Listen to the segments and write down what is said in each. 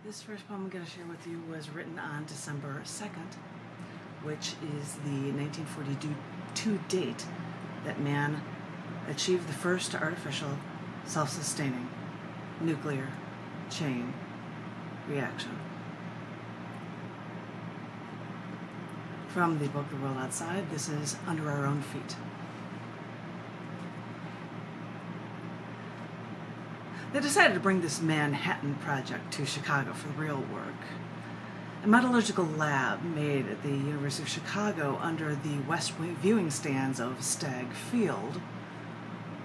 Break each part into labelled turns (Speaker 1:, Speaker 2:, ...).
Speaker 1: This first poem I'm going to share with you was written on December 2nd, which is the 1942 date that man achieved the first artificial, self-sustaining nuclear chain reaction. From the book The World Outside, this is Under Our Own Feet. They decided to bring this Manhattan project to Chicago for real work. A metallurgical lab made at the University of Chicago under the west viewing stands of Stagg Field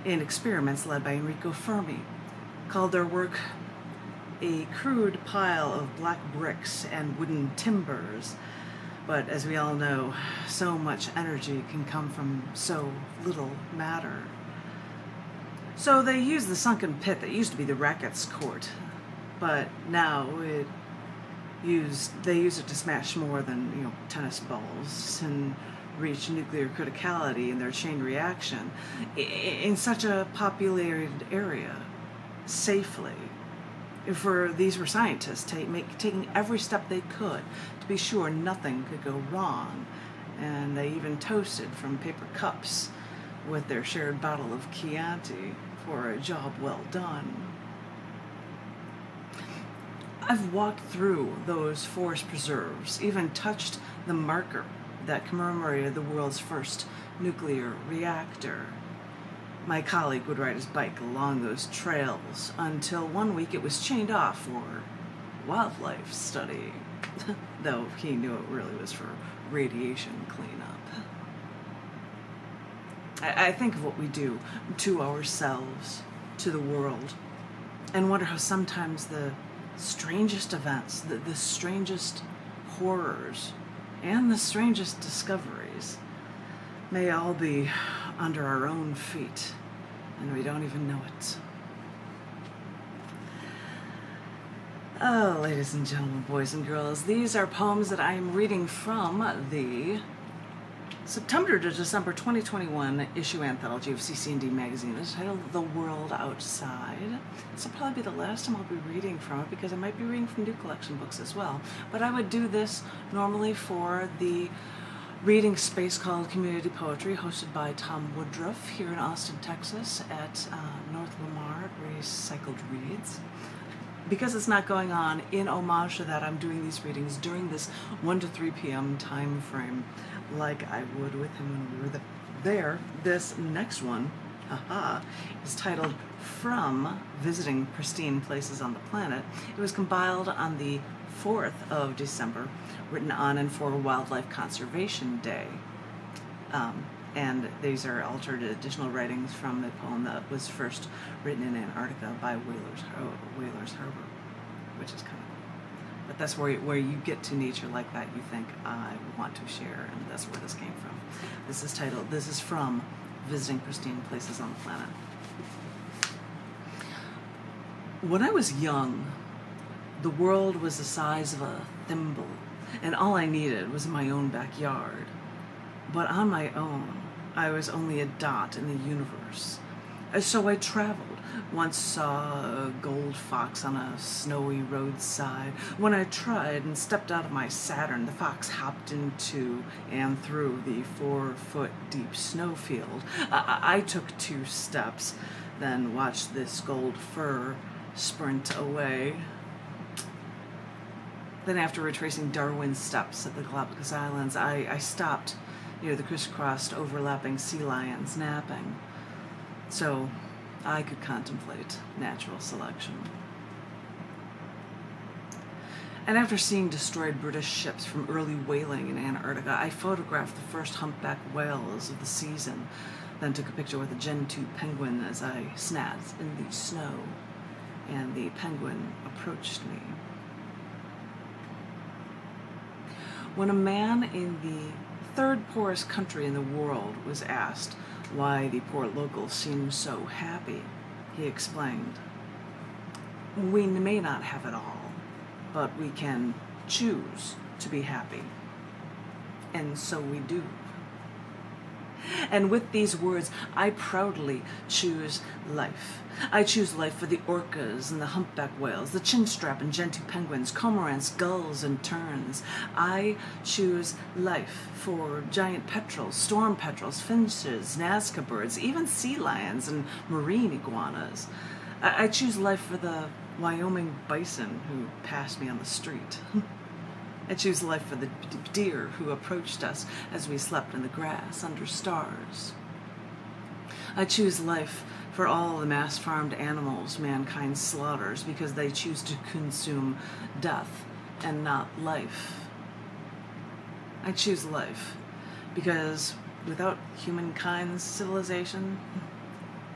Speaker 1: in experiments led by Enrico Fermi called their work a crude pile of black bricks and wooden timbers. But as we all know, so much energy can come from so little matter. So they used the sunken pit that used to be the rackets court, but now they use it to smash more than tennis balls and reach nuclear criticality in their chain reaction in such a populated area safely. For these were scientists taking every step they could to be sure nothing could go wrong, and they even toasted from paper cups with their shared bottle of Chianti for a job well done. I've walked through those forest preserves, even touched the marker that commemorated the world's first nuclear reactor. My colleague would ride his bike along those trails until one week it was chained off for wildlife study, though he knew it really was for radiation cleanup. I think of what we do to ourselves, to the world, and wonder how sometimes the strangest events, the strangest horrors, and the strangest discoveries may all be under our own feet, and we don't even know it. Oh, ladies and gentlemen, boys and girls, these are poems that I am reading from the September to December 2021 issue anthology of cc&d magazine. It's titled The World Outside. This will probably be the last time I'll be reading from it, because I might be reading from new collection books as well. But I would do this normally for the reading space called Community Poetry, hosted by Tom Woodruff here in Austin, Texas at North Lamar at Recycled Reads. Because it's not going on, in homage to that, I'm doing these readings during this 1 to 3 p.m. time frame, like I would with him when we were there. This next one, is titled From Visiting Pristine Places on the Planet. It was compiled on the 4th of December, written on and for Wildlife Conservation Day. And these are altered additional writings from a poem that was first written in Antarctica by Whalers Harbor, which is kind of cool. But that's where you get to nature like that, you think, I want to share, and that's where this came from. This is from Visiting Pristine Places on the Planet. When I was young, the world was the size of a thimble, and all I needed was my own backyard. But on my own, I was only a dot in the universe. So I traveled. Once saw a gold fox on a snowy roadside. When I tried and stepped out of my Saturn, the fox hopped into and through the 4-foot-deep snowfield. I took 2 steps, then watched this gold fur sprint away. Then after retracing Darwin's steps at the Galapagos Islands, I stopped near the crisscrossed, overlapping sea lions napping, so I could contemplate natural selection. And after seeing destroyed British ships from early whaling in Antarctica, I photographed the first humpback whales of the season, then took a picture with a Gen 2 penguin as I snapped in the snow, and the penguin approached me. When a man in the 3rd poorest country in the world was asked why the poor locals seemed so happy, he explained, "We may not have it all, but we can choose to be happy. And so we do." And with these words, I proudly choose life. I choose life for the orcas and the humpback whales, the chinstrap and gentoo penguins, cormorants, gulls, and terns. I choose life for giant petrels, storm petrels, finches, Nazca birds, even sea lions and marine iguanas. I choose life for the Wyoming bison who passed me on the street. I choose life for the deer who approached us as we slept in the grass under stars. I choose life for all the mass-farmed animals mankind slaughters because they choose to consume death and not life. I choose life because without humankind's civilization,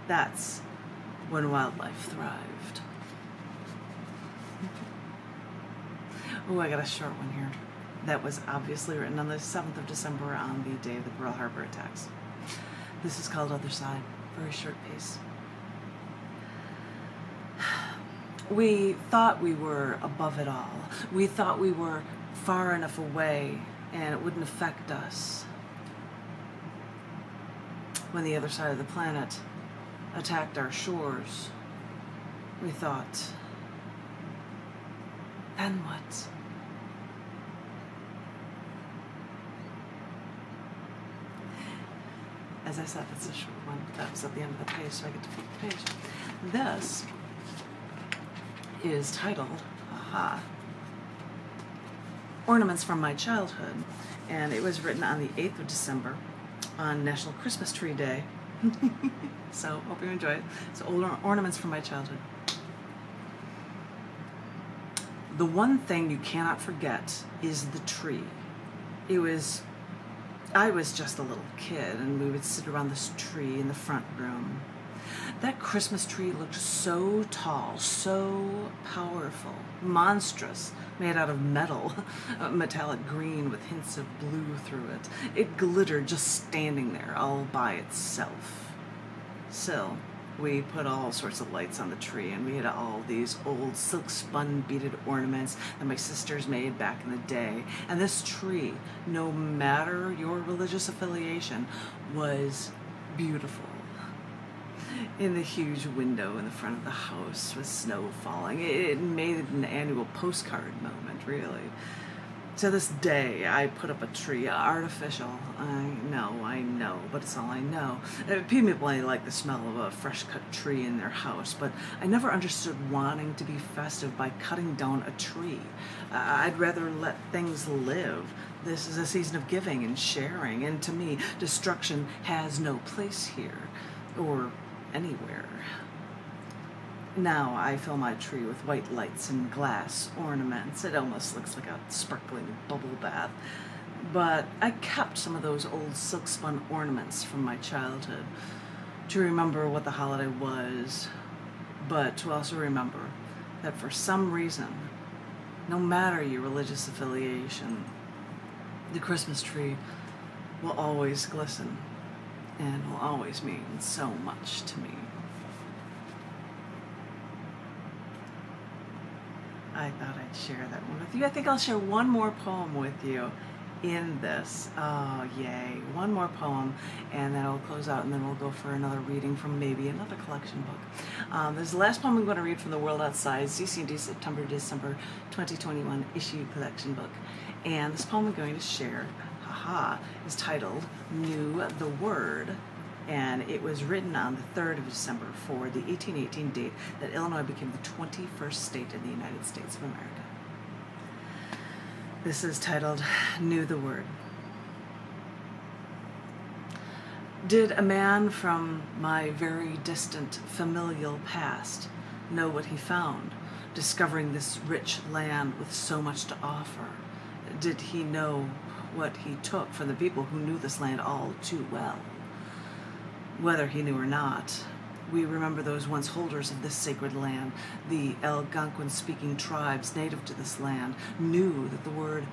Speaker 1: that's when wildlife thrived. Oh, I got a short one here. That was obviously written on the 7th of December on the day of the Pearl Harbor attacks. This is called Other Side. Very short piece. We thought we were above it all. We thought we were far enough away and it wouldn't affect us. When the other side of the planet attacked our shores, we thought, then what? As I said, it's a short one. That was at the end of the page, so I get to flip the page. This is titled, Ornaments from My Childhood, and it was written on the 8th of December on National Christmas Tree Day. So, hope you enjoy it. It's Ornaments from My Childhood. The one thing you cannot forget is the tree. I was just a little kid, and we would sit around this tree in the front room. That Christmas tree looked so tall, so powerful, monstrous, made out of metal, metallic green with hints of blue through it. It glittered just standing there all by itself. Still, we put all sorts of lights on the tree, and we had all these old silk-spun beaded ornaments that my sisters made back in the day. And this tree, no matter your religious affiliation, was beautiful. In the huge window in the front of the house with snow falling, it made it an annual postcard moment, really. To this day, I put up a tree, artificial. I know, but it's all I know. People only like the smell of a fresh-cut tree in their house, but I never understood wanting to be festive by cutting down a tree. I'd rather let things live. This is a season of giving and sharing, and to me, destruction has no place here, or anywhere. Now I fill my tree with white lights and glass ornaments. It almost looks like a sparkling bubble bath. But I kept some of those old silk-spun ornaments from my childhood to remember what the holiday was, but to also remember that for some reason, no matter your religious affiliation, the Christmas tree will always glisten and will always mean so much to me. I thought I'd share that one with you. I think I'll share one more poem with you in this. Oh, yay. One more poem, and then I'll close out, and then we'll go for another reading from maybe another collection book. This is the last poem I'm going to read from The World Outside, cc&d September-December 2021 issue collection book. And this poem I'm going to share, is titled Knew the Word. And it was written on the 3rd of December for the 1818 date that Illinois became the 21st state in the United States of America. This is titled, Knew the Word. Did a man from my very distant familial past know what he found, discovering this rich land with so much to offer? Did he know what he took from the people who knew this land all too well? Whether he knew or not, we remember those once holders of this sacred land. The Algonquin-speaking tribes native to this land knew that the word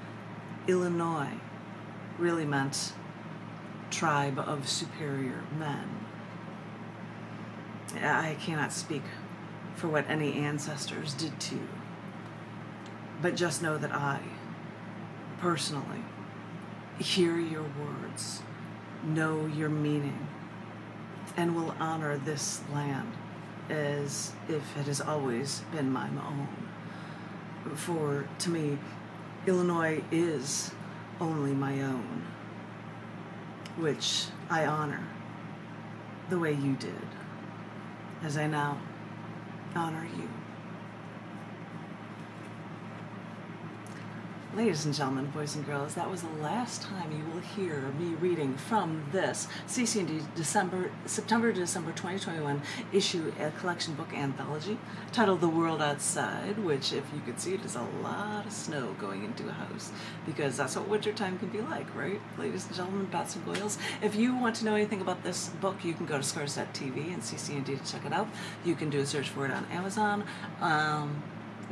Speaker 1: Illinois really meant tribe of superior men. I cannot speak for what any ancestors did to you, but just know that I, personally, hear your words know your meaning and will honor this land as if it has always been my own. For to me, Illinois is only my own, which I honor the way you did, as I now honor you. Ladies and gentlemen, boys and girls, that was the last time you will hear me reading from this cc&d September to December 2021 issue, a collection book anthology titled The World Outside, which, if you could see, it is a lot of snow going into a house, because that's what wintertime can be like, right? Ladies and gentlemen, bats and goyles. If you want to know anything about this book, you can go to Scores.tv and cc&d to check it out. You can do a search for it on Amazon.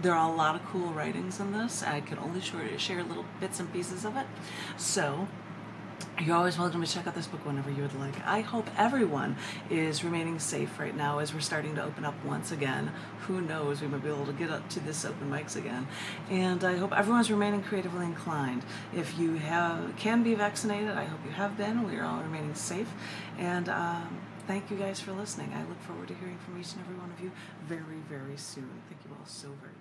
Speaker 1: There are a lot of cool writings in this. I can only share little bits and pieces of it. So you're always welcome to check out this book whenever you would like. I hope everyone is remaining safe right now as we're starting to open up once again. Who knows, we might be able to get up to this open mics again. And I hope everyone's remaining creatively inclined. If you can be vaccinated, I hope you have been. We are all remaining safe. And thank you guys for listening. I look forward to hearing from each and every one of you very, very soon. Thank you all so very much.